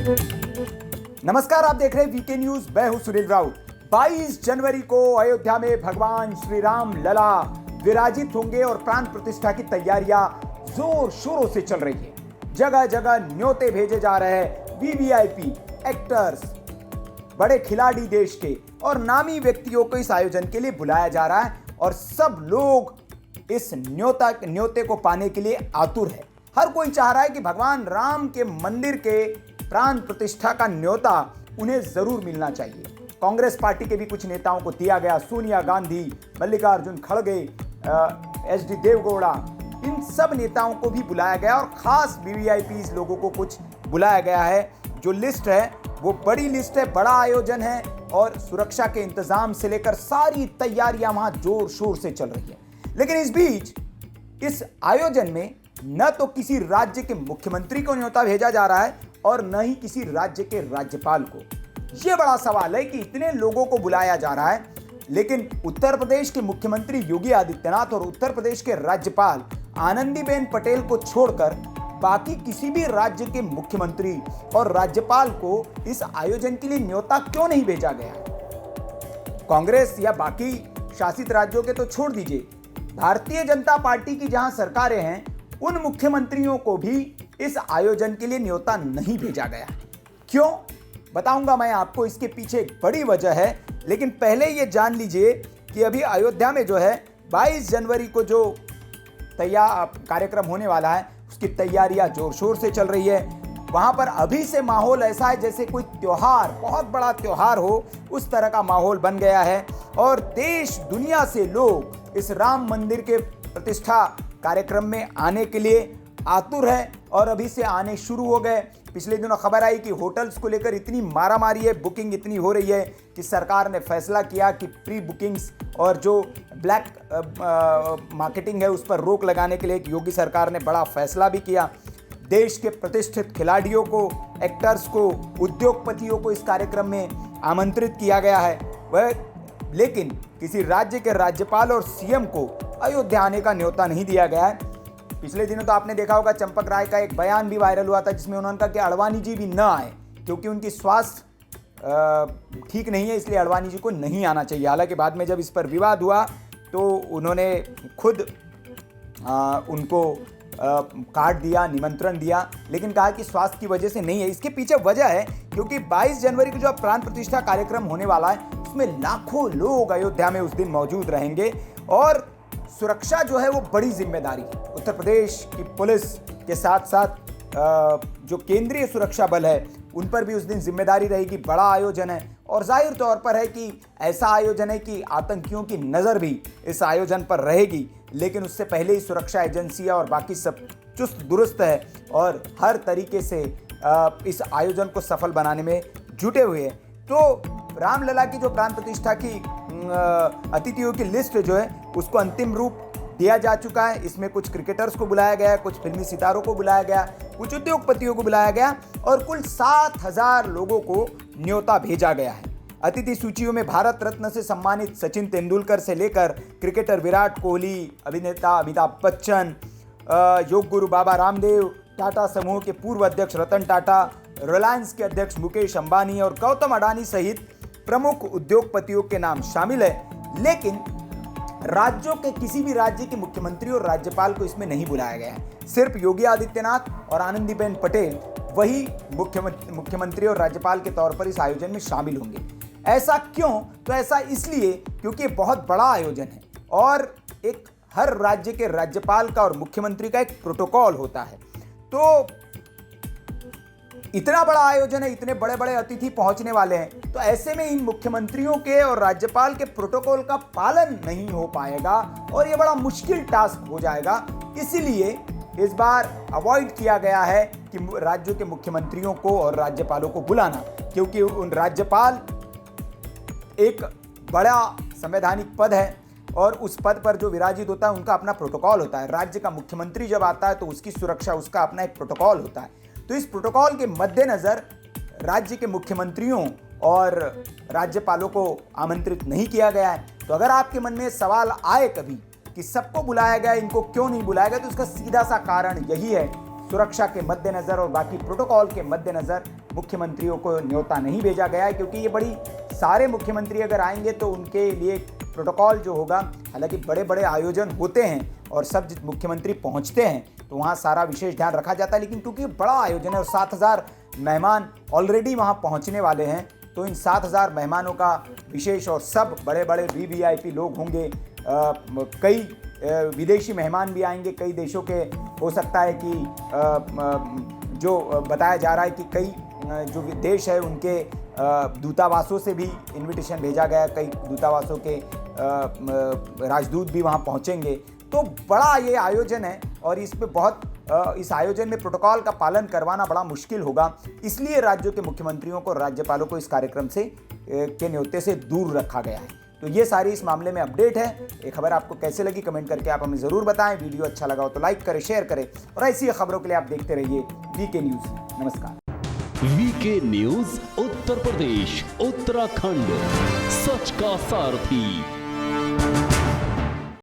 नमस्कार, आप देख रहे हैं वीके न्यूज। मैं हूं सुनील राउत। 22 जनवरी को अयोध्या में भगवान श्री राम लला विराजित होंगे और प्राण प्रतिष्ठा की तैयारियां जोर शोरों से चल रही है। जगह जगह न्योते भेजे जा रहे हैं। वीवीआईपी, एक्टर्स, बड़े खिलाड़ी देश के और नामी व्यक्तियों को इस आयोजन के लिए बुलाया जा रहा है और सब लोग इस न्योते को पाने के लिए आतुर है। हर कोई चाह रहा है कि भगवान राम के मंदिर के प्राण प्रतिष्ठा का न्योता उन्हें जरूर मिलना चाहिए। कांग्रेस पार्टी के भी कुछ नेताओं को दिया गया। सोनिया गांधी, मल्लिकार्जुन खड़गे, एचडी देवगौड़ा, इन सब नेताओं को भी बुलाया गया और खास वीवीआईपी लोगों को कुछ बुलाया गया है। जो लिस्ट है वो बड़ी लिस्ट है, बड़ा आयोजन है और सुरक्षा के इंतजाम से लेकर सारी तैयारियां वहां जोर शोर से चल रही है। लेकिन इस बीच इस आयोजन में न तो किसी राज्य के मुख्यमंत्री को न्योता भेजा जा रहा है और न ही किसी राज्य के राज्यपाल को। यह बड़ा सवाल है कि इतने लोगों को बुलाया जा रहा है, लेकिन उत्तर प्रदेश के मुख्यमंत्री योगी आदित्यनाथ और उत्तर प्रदेश के राज्यपाल आनंदीबेन पटेल को छोड़कर बाकी किसी भी राज्य के मुख्यमंत्री और राज्यपाल को इस आयोजन के लिए न्योता क्यों नहीं भेजा गया? कांग्रेस या बाकी शासित राज्यों के तो छोड़ दीजिए, भारतीय जनता पार्टी की जहां सरकारें हैं उन मुख्यमंत्रियों को भी इस आयोजन के लिए न्योता नहीं भेजा गया। क्यों? बताऊंगा मैं आपको। इसके पीछे एक बड़ी वजह है, लेकिन पहले ये जान लीजिए कि अभी अयोध्या में जो है 22 जनवरी को जो कार्यक्रम होने वाला है उसकी तैयारियां जोर शोर से चल रही है। वहां पर अभी से माहौल ऐसा है जैसे कोई त्योहार, बहुत बड़ा त्योहार हो, उस तरह का माहौल बन गया है और देश दुनिया से लोग इस राम मंदिर के प्रतिष्ठा कार्यक्रम में आने के लिए आतुर है और अभी से आने शुरू हो गए। पिछले दिनों खबर आई कि होटल्स को लेकर इतनी मारामारी है, बुकिंग इतनी हो रही है कि सरकार ने फैसला किया कि प्री बुकिंग्स और जो ब्लैक मार्केटिंग है उस पर रोक लगाने के लिए योगी सरकार ने बड़ा फैसला भी किया। देश के प्रतिष्ठित खिलाड़ियों को, एक्टर्स को, उद्योगपतियों को इस कार्यक्रम में आमंत्रित किया गया है। लेकिन किसी राज्य के राज्यपाल और सीएम को अयोध्या आने का न्योता नहीं दिया गया है। पिछले दिनों तो आपने देखा होगा चंपक राय का एक बयान भी वायरल हुआ था जिसमें उन्होंने कहा कि अडवाणी जी भी न आए क्योंकि उनकी स्वास्थ्य ठीक नहीं है, इसलिए अडवाणी जी को नहीं आना चाहिए। हालांकि बाद में जब इस पर विवाद हुआ तो उन्होंने खुद उनको कार्ड दिया, निमंत्रण दिया, लेकिन कहा कि स्वास्थ्य की वजह से नहीं है। इसके पीछे वजह है क्योंकि 22 जनवरी को जो प्राण प्रतिष्ठा कार्यक्रम होने वाला है उसमें लाखों लोग अयोध्या में उस दिन मौजूद रहेंगे और सुरक्षा जो है वो बड़ी जिम्मेदारी है। उत्तर प्रदेश की पुलिस के साथ साथ जो केंद्रीय सुरक्षा बल है उन पर भी उस दिन जिम्मेदारी रहेगी। बड़ा आयोजन है और जाहिर तौर पर है कि ऐसा आयोजन है कि आतंकियों की नज़र भी इस आयोजन पर रहेगी, लेकिन उससे पहले ही सुरक्षा एजेंसियां और बाकी सब चुस्त दुरुस्त है और हर तरीके से इस आयोजन को सफल बनाने में जुटे हुए हैं। तो रामलला की जो प्राण प्रतिष्ठा की अतिथियों की लिस्ट जो है उसको अंतिम रूप दिया जा चुका है। इसमें कुछ क्रिकेटर्स को बुलाया गया, कुछ फिल्मी सितारों को बुलाया गया, कुछ उद्योगपतियों को बुलाया गया और कुल 7000 लोगों को न्योता भेजा गया है। अतिथि सूचियों में भारत रत्न से सम्मानित सचिन तेंदुलकर से लेकर क्रिकेटर विराट कोहली, अभिनेता अमिताभ बच्चन, योग गुरु बाबा रामदेव, टाटा समूह के पूर्व अध्यक्ष रतन टाटा, रिलायंस के अध्यक्ष मुकेश अंबानी और गौतम अडानी सहित प्रमुख उद्योगपतियों के नाम शामिल है। लेकिन राज्यों के किसी भी राज्य के मुख्यमंत्री और राज्यपाल को इसमें नहीं बुलाया गया है। सिर्फ योगी आदित्यनाथ और आनंदीबेन पटेल वही मुख्यमंत्री और राज्यपाल के तौर पर इस आयोजन में शामिल होंगे। ऐसा क्यों? तो ऐसा इसलिए क्योंकि ये बहुत बड़ा आयोजन है और एक हर राज्य के राज्यपाल का और मुख्यमंत्री का एक प्रोटोकॉल होता है। तो इतना बड़ा आयोजन है, इतने बड़े बड़े अतिथि पहुंचने वाले हैं, तो ऐसे में इन मुख्यमंत्रियों के और राज्यपाल के प्रोटोकॉल का पालन नहीं हो पाएगा और ये बड़ा मुश्किल टास्क हो जाएगा। इसीलिए इस बार अवॉइड किया गया है कि राज्यों के मुख्यमंत्रियों को और राज्यपालों को बुलाना, क्योंकि उन राज्यपाल एक बड़ा संवैधानिक पद है और उस पद पर जो विराजित होता है उनका अपना प्रोटोकॉल होता है। राज्य का मुख्यमंत्री जब आता है तो उसकी सुरक्षा, उसका अपना एक प्रोटोकॉल होता है। तो इस प्रोटोकॉल के मद्देनजर राज्य के मुख्यमंत्रियों और राज्यपालों को आमंत्रित नहीं किया गया है। तो अगर आपके मन में सवाल आए कभी कि सबको बुलाया गया, इनको क्यों नहीं बुलाया गया, तो इसका सीधा सा कारण यही है, सुरक्षा के मद्देनजर और बाकी प्रोटोकॉल के मद्देनजर मुख्यमंत्रियों को न्योता नहीं भेजा गया है, क्योंकि ये बड़ी सारे मुख्यमंत्री अगर आएंगे तो उनके लिए प्रोटोकॉल जो होगा, हालांकि बड़े बड़े आयोजन होते हैं और सब मुख्यमंत्री पहुंचते हैं तो वहाँ सारा विशेष ध्यान रखा जाता है, लेकिन क्योंकि बड़ा आयोजन है और 7,000 मेहमान ऑलरेडी वहाँ पहुँचने वाले हैं, तो इन 7,000 मेहमानों का विशेष और सब बड़े बड़े वीवीआईपी लोग होंगे, कई विदेशी मेहमान भी आएंगे, कई देशों के हो सकता है कि जो बताया जा रहा है कि कई जो देश है उनके दूतावासों से भी इनविटेशन भेजा गया, कई दूतावासों के राजदूत भी वहाँ पहुँचेंगे। तो बड़ा ये आयोजन है और इस पे बहुत इस आयोजन में प्रोटोकॉल का पालन करवाना बड़ा मुश्किल होगा, इसलिए राज्यों के मुख्यमंत्रियों को, राज्यपालों को इस कार्यक्रम से के न्योते से दूर रखा गया है। तो ये सारी इस मामले में अपडेट है। ये खबर आपको कैसे लगी कमेंट करके आप हमें ज़रूर बताएं। वीडियो अच्छा लगा हो तो लाइक करें, शेयर करें और ऐसी खबरों के लिए आप देखते रहिए वीके न्यूज़। नमस्कार। वीके न्यूज़ उत्तर प्रदेश उत्तराखंड, सच का सारथी।